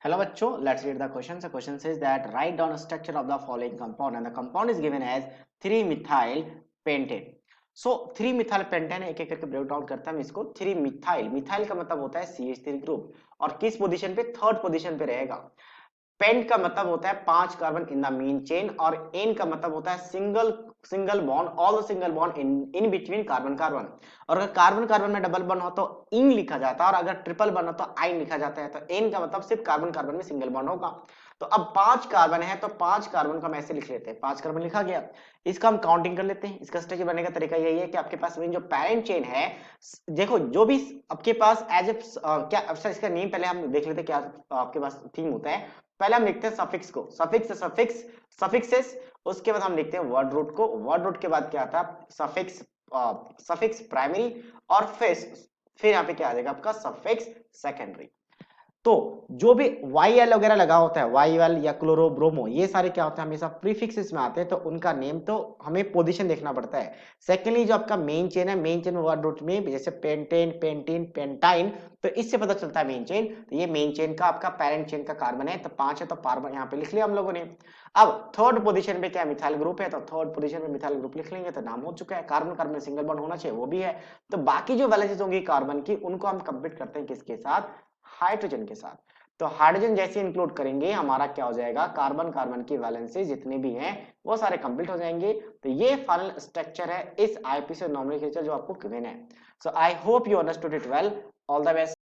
Hello बच्चों, let's read the question. The question says that write down a structure of the following compound and the compound is given as 3-methyl pentane. So 3-methyl pentane एक एक करके break down करता है हम इसको 3-methyl. Methyl का मतलब होता है CH3 ग्रुप और किस पोजीशन पे? थर्ड पोजीशन पे रहेगा. पेंट का मतलब होता है 5 carbon in the main chain और एन का मतलब होता है single bond all the single bond in between carbon carbon. और अगर कार्बन कार्बन में डबल बॉन्ड हो तो इन लिखा जाता है और अगर ट्रिपल बॉन्ड हो तो आइन लिखा जाता है. तो एन का मतलब सिर्फ कार्बन कार्बन में सिंगल बॉन्ड होगा. तो अब 5 कार्बन है तो 5 कार्बन को हम ऐसे लिख लेते हैं. 5 कार्बन लिखा गया. इसका हम काउंटिंग कर लेते हैं. इसका स्ट्रक्चर बनने का तरीका यही है कि आपके पास जो पैरेंट चेन है, देखो जो भी आपके पास एज ए क्या अच्छा इसका नेम पहले हम देख लेते हैं क्या आपके पास थीम होता है. पहले हम लिखते हैं सफिक्स को, सफिक्सेस. उसके बाद हम लिखते हैं वर्ड रूट को. वर्ड रूट के बाद क्या आता है? सफिक्स प्राइमरी और फिर यहाँ पे क्या आ जाएगा आपका सफिक्स सेकेंडरी. तो जो भी YL वगैरह लगा होता है, YL या क्लोरो ब्रोमो, ये सारे क्या होते हैं हमेशा प्रीफिक्सेस में आते हैं. तो उनका नेम तो हमें पोजीशन देखना पड़ता है. सेकेंडली जो आपका मेन चेन है, मेन चेन वर्ड रूट में जैसे पेंटेन, पेंटीन, पेंटाइन, तो इससे पता चलता है मेन चेन. तो ये मेन चेन का आपका पैरेंट चेन का कार्बन है. तो 5 है तो कार्बन यहाँ पे लिख लिया हम लोगों ने. अब थर्ड पोजीशन पे क्या मिथाइल ग्रुप है, तो थर्ड पोजीशन में मिथाइल ग्रुप लिख लेंगे तो नाम हो चुका है. कार्बन कार्बन में सिंगल बॉन्ड होना चाहिए, वो भी है. तो बाकी जो वैलेंसीज होंगी कार्बन की उनको हम कंप्लीट करते हैं किसके साथ? हाइड्रोजन के साथ. तो हाइड्रोजन जैसे इंक्लूड करेंगे हमारा क्या हो जाएगा? कार्बन कार्बन की वैलेंसी जितने भी हैं वो सारे कंप्लीट हो जाएंगे. तो ये फाइनल स्ट्रक्चर है इस आईपीसी नॉमेनक्लेचर जो आपको गिवन है. So I hope you understood it well. All the best.